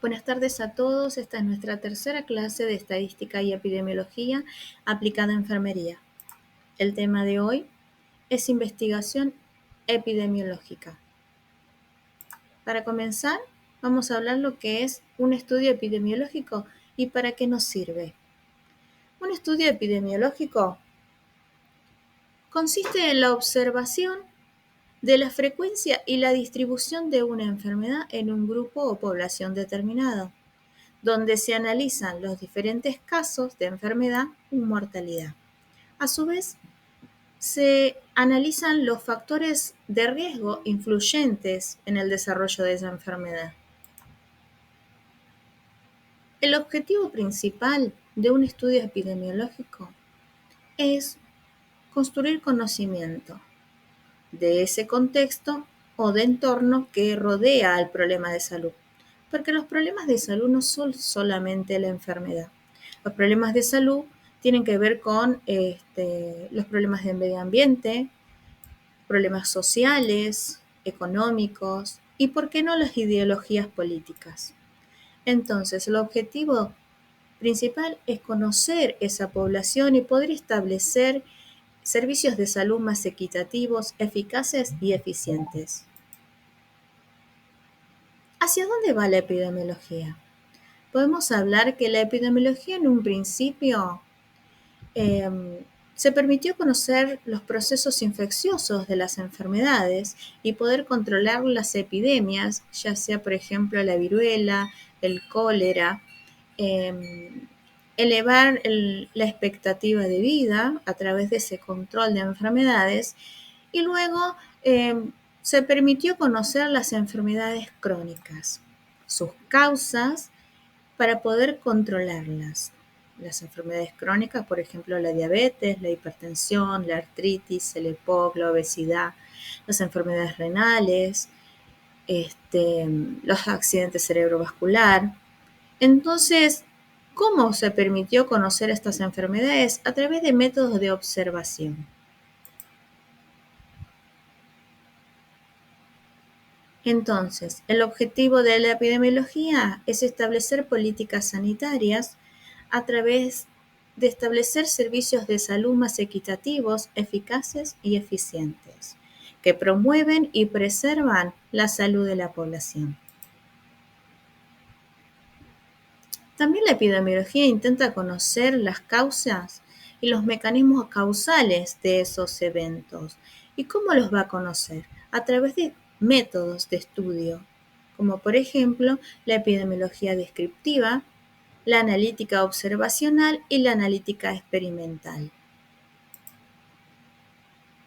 Buenas tardes a todos. Esta es nuestra tercera clase de Estadística y Epidemiología aplicada a enfermería. El tema de hoy es investigación epidemiológica. Para comenzar, vamos a hablar lo que es un estudio epidemiológico y para qué nos sirve. Un estudio epidemiológico consiste en la observación de la frecuencia y la distribución de una enfermedad en un grupo o población determinado, donde se analizan los diferentes casos de enfermedad y mortalidad. A su vez, se analizan los factores de riesgo influyentes en el desarrollo de esa enfermedad. El objetivo principal de un estudio epidemiológico es construir conocimiento de ese contexto o de entorno que rodea al problema de salud. Porque los problemas de salud no son solamente la enfermedad. Los problemas de salud tienen que ver con los problemas del medio ambiente, problemas sociales, económicos y, ¿por qué no, las ideologías políticas? Entonces, el objetivo principal es conocer esa población y poder establecer servicios de salud más equitativos, eficaces y eficientes. ¿Hacia dónde va la epidemiología? Podemos hablar que la epidemiología en un principio se permitió conocer los procesos infecciosos de las enfermedades y poder controlar las epidemias, ya sea por ejemplo la viruela, el cólera, elevar la expectativa de vida a través de ese control de enfermedades y luego se permitió conocer las enfermedades crónicas, sus causas para poder controlarlas. Las enfermedades crónicas, por ejemplo, la diabetes, la hipertensión, la artritis, el EPOC, la obesidad, las enfermedades renales, los accidentes cerebrovascular. Entonces, ¿cómo se permitió conocer estas enfermedades? A través de métodos de observación. Entonces, el objetivo de la epidemiología es establecer políticas sanitarias a través de establecer servicios de salud más equitativos, eficaces y eficientes, que promueven y preservan la salud de la población. También la epidemiología intenta conocer las causas y los mecanismos causales de esos eventos. ¿Y cómo los va a conocer? A través de métodos de estudio, como por ejemplo la epidemiología descriptiva, la analítica observacional y la analítica experimental.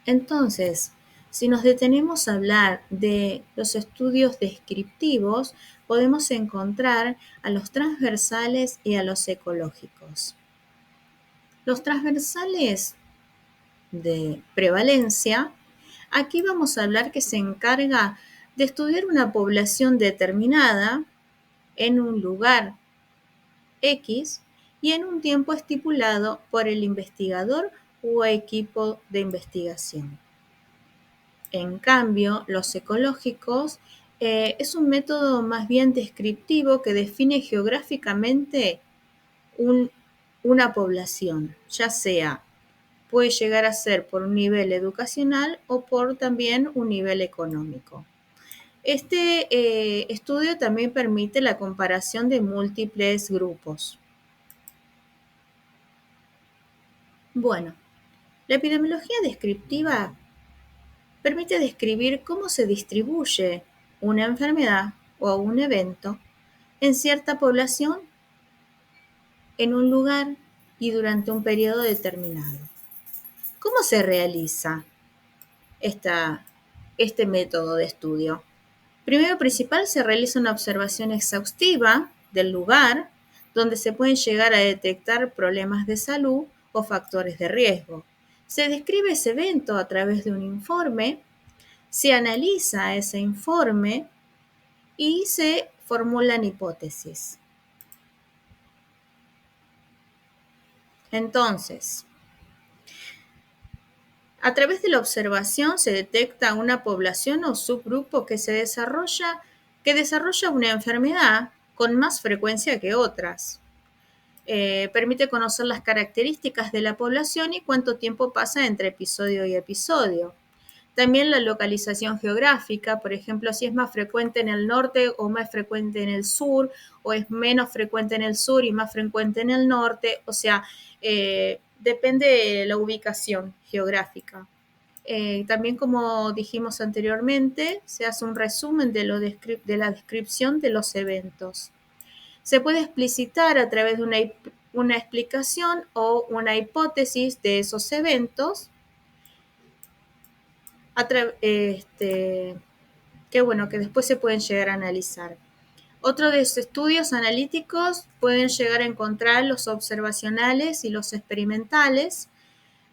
Entonces, si nos detenemos a hablar de los estudios descriptivos, podemos encontrar a los transversales y a los ecológicos. Los transversales de prevalencia, aquí vamos a hablar que se encarga de estudiar una población determinada en un lugar X y en un tiempo estipulado por el investigador o equipo de investigación. En cambio, los ecológicos es un método más bien descriptivo que define geográficamente una población, ya sea puede llegar a ser por un nivel educacional o por también un nivel económico. Este estudio también permite la comparación de múltiples grupos. Bueno, la epidemiología descriptiva permite describir cómo se distribuye una enfermedad o un evento en cierta población, en un lugar y durante un periodo determinado. ¿Cómo se realiza este método de estudio? Primero principal, se realiza una observación exhaustiva del lugar donde se pueden llegar a detectar problemas de salud o factores de riesgo. Se describe ese evento a través de un informe, se analiza ese informe y se formulan hipótesis. Entonces, a través de la observación se detecta una población o subgrupo que desarrolla una enfermedad con más frecuencia que otras. Permite conocer las características de la población y cuánto tiempo pasa entre episodio y episodio. También la localización geográfica, por ejemplo, si es más frecuente en el norte o más frecuente en el sur, o es menos frecuente en el sur y más frecuente en el norte, o sea, depende de la ubicación geográfica. También, como dijimos anteriormente, se hace un resumen de la descripción de los eventos. Se puede explicitar a través de una explicación o una hipótesis de esos eventos, que bueno, que después se pueden llegar a analizar. Otro de los estudios analíticos pueden llegar a encontrar los observacionales y los experimentales.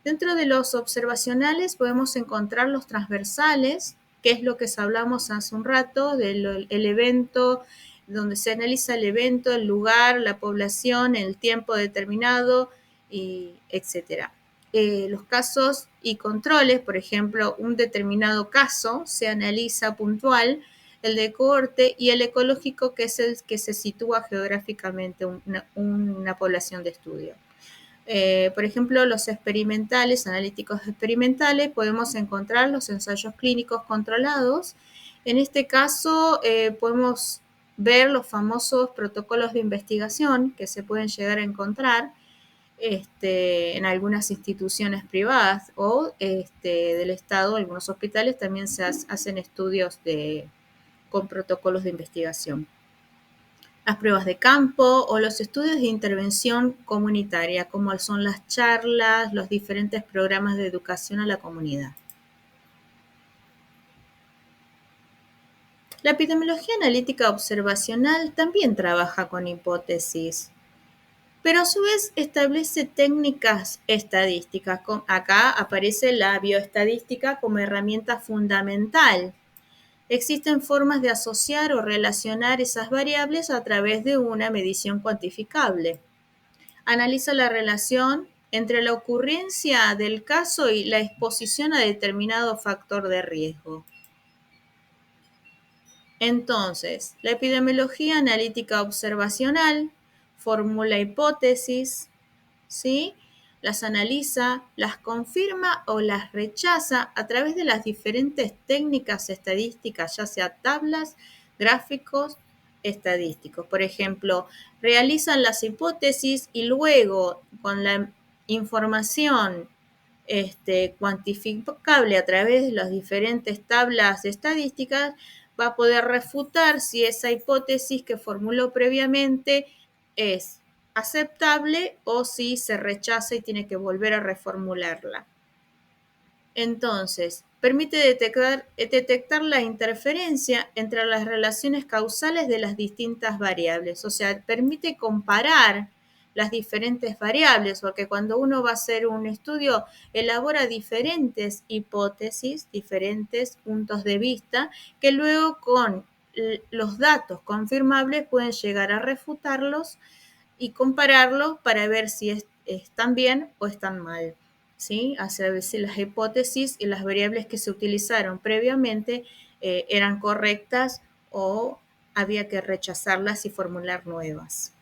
Dentro de los observacionales podemos encontrar los transversales, que es lo que hablamos hace un rato, del evento, donde se analiza el evento, el lugar, la población, el tiempo determinado, etc. Los casos y controles, por ejemplo, un determinado caso se analiza puntual, el de cohorte, y el ecológico, que es el que se sitúa geográficamente una población de estudio. Por ejemplo, los experimentales, analíticos experimentales, podemos encontrar los ensayos clínicos controlados. En este caso, podemos ver los famosos protocolos de investigación que se pueden llegar a encontrar en algunas instituciones privadas o del Estado. Algunos hospitales también se hacen estudios con protocolos de investigación. Las pruebas de campo o los estudios de intervención comunitaria, como son las charlas, los diferentes programas de educación a la comunidad. La epidemiología analítica observacional también trabaja con hipótesis, pero a su vez establece técnicas estadísticas. Acá aparece la bioestadística como herramienta fundamental. Existen formas de asociar o relacionar esas variables a través de una medición cuantificable. Analiza la relación entre la ocurrencia del caso y la exposición a determinado factor de riesgo. Entonces, la epidemiología analítica observacional formula hipótesis, ¿sí? Las analiza, las confirma o las rechaza a través de las diferentes técnicas estadísticas, ya sea tablas, gráficos, estadísticos. Por ejemplo, realizan las hipótesis y luego, con la información cuantificable a través de las diferentes tablas estadísticas, va a poder refutar si esa hipótesis que formuló previamente es aceptable o si se rechaza y tiene que volver a reformularla. Entonces, permite detectar la interferencia entre las relaciones causales de las distintas variables, o sea, permite comparar las diferentes variables, porque cuando uno va a hacer un estudio, elabora diferentes hipótesis, diferentes puntos de vista, que luego con los datos confirmables pueden llegar a refutarlos y compararlos para ver si están bien o están mal, ¿sí? Hacer si las hipótesis y las variables que se utilizaron previamente eran correctas o había que rechazarlas y formular nuevas.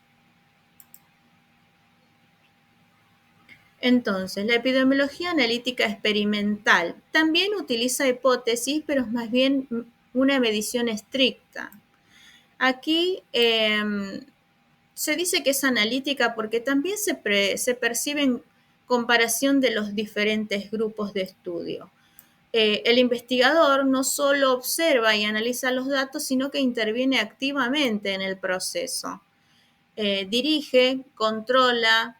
Entonces, la epidemiología analítica experimental también utiliza hipótesis, pero es más bien una medición estricta. Aquí se dice que es analítica porque también se percibe en comparación de los diferentes grupos de estudio. El investigador no solo observa y analiza los datos, sino que interviene activamente en el proceso. Dirige, controla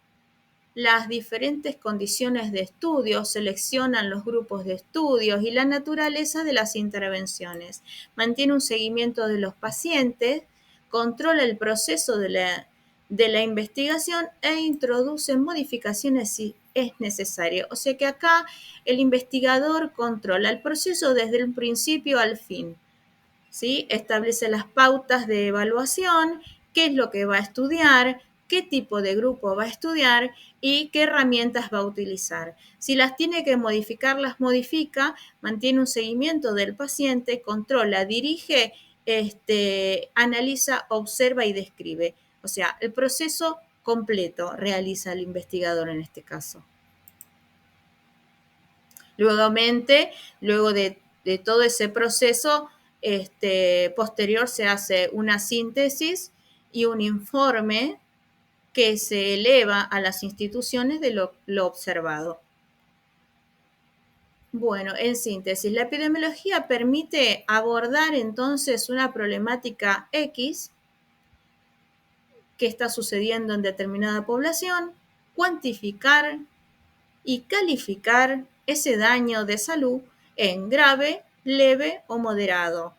las diferentes condiciones de estudio, seleccionan los grupos de estudios y la naturaleza de las intervenciones. Mantiene un seguimiento de los pacientes, controla el proceso de la investigación e introduce modificaciones si es necesario. O sea que acá el investigador controla el proceso desde el principio al fin, ¿sí? Establece las pautas de evaluación, qué es lo que va a estudiar, qué tipo de grupo va a estudiar y qué herramientas va a utilizar. Si las tiene que modificar, las modifica, mantiene un seguimiento del paciente, controla, dirige analiza, observa y describe. O sea, el proceso completo realiza el investigador en este caso. Luego de todo ese proceso posterior se hace una síntesis y un informe que se eleva a las instituciones de lo observado. Bueno, en síntesis, la epidemiología permite abordar entonces una problemática X que está sucediendo en determinada población, cuantificar y calificar ese daño de salud en grave, leve o moderado.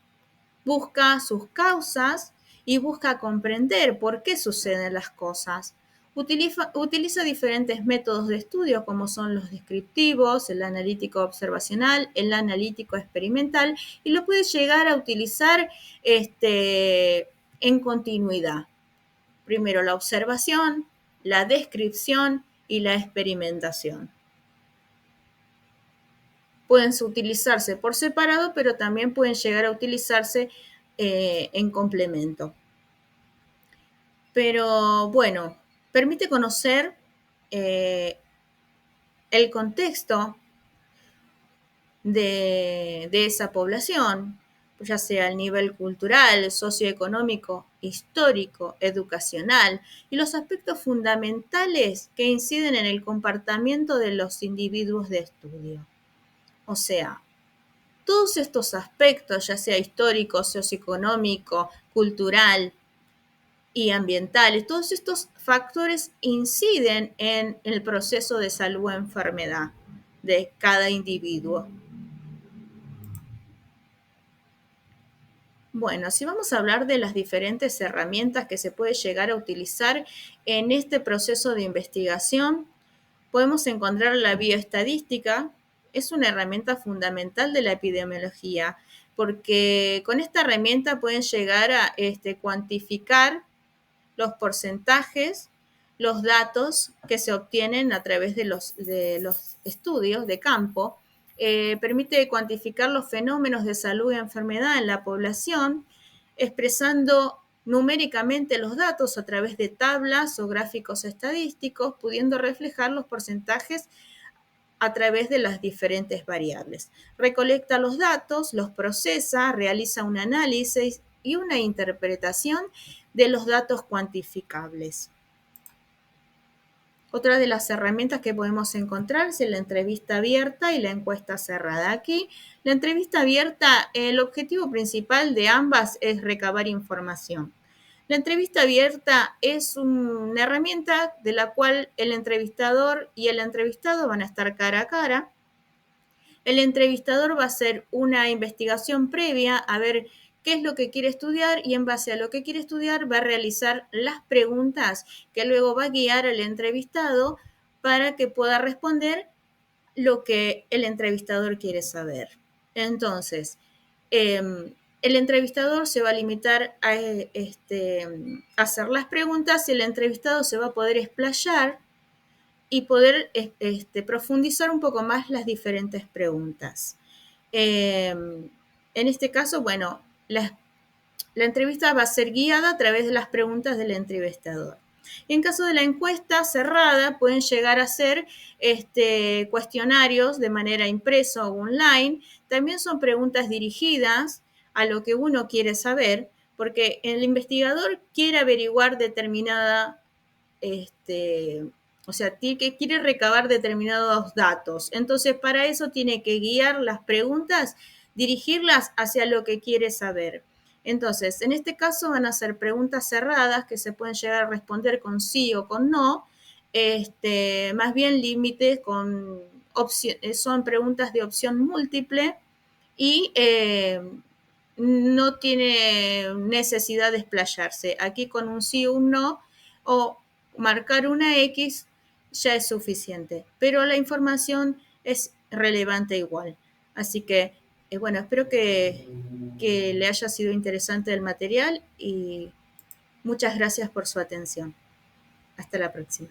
Busca sus causas y busca comprender por qué suceden las cosas. Utiliza diferentes métodos de estudio como son los descriptivos, el analítico observacional, el analítico experimental y lo puede llegar a utilizar en continuidad. Primero la observación, la descripción y la experimentación. Pueden utilizarse por separado, pero también pueden llegar a utilizarse en complemento. Pero bueno, permite conocer el contexto de esa población, ya sea el nivel cultural, socioeconómico, histórico, educacional y los aspectos fundamentales que inciden en el comportamiento de los individuos de estudio. O sea, todos estos aspectos, ya sea histórico, socioeconómico, cultural y ambientales, todos estos factores inciden en el proceso de salud o enfermedad de cada individuo. Bueno, si vamos a hablar de las diferentes herramientas que se puede llegar a utilizar en este proceso de investigación, podemos encontrar la bioestadística. Es una herramienta fundamental de la epidemiología, porque con esta herramienta pueden llegar a cuantificar los porcentajes, los datos que se obtienen a través de los estudios de campo. Permite cuantificar los fenómenos de salud y enfermedad en la población, expresando numéricamente los datos a través de tablas o gráficos estadísticos, pudiendo reflejar los porcentajes a través de las diferentes variables. Recolecta los datos, los procesa, realiza un análisis y una interpretación de los datos cuantificables. Otra de las herramientas que podemos encontrar es la entrevista abierta y la encuesta cerrada. Aquí, la entrevista abierta, el objetivo principal de ambas es recabar información. La entrevista abierta es una herramienta de la cual el entrevistador y el entrevistado van a estar cara a cara. El entrevistador va a hacer una investigación previa a ver qué es lo que quiere estudiar y en base a lo que quiere estudiar va a realizar las preguntas que luego va a guiar al entrevistado para que pueda responder lo que el entrevistador quiere saber. Entonces, el entrevistador se va a limitar a hacer las preguntas y el entrevistado se va a poder explayar y poder profundizar un poco más las diferentes preguntas. En este caso, bueno, la entrevista va a ser guiada a través de las preguntas del entrevistador. En caso de la encuesta cerrada, pueden llegar a ser cuestionarios de manera impresa o online. También son preguntas dirigidas a lo que uno quiere saber, porque el investigador quiere averiguar determinada o sea, quiere recabar determinados datos. Entonces, para eso tiene que guiar las preguntas, dirigirlas hacia lo que quiere saber. Entonces, en este caso van a ser preguntas cerradas que se pueden llegar a responder con sí o con no. Más bien límites con son preguntas de opción múltiple y no tiene necesidad de explayarse. Aquí con un sí o un no o marcar una X ya es suficiente, pero la información es relevante igual. Así que, bueno, espero que le haya sido interesante el material y muchas gracias por su atención. Hasta la próxima.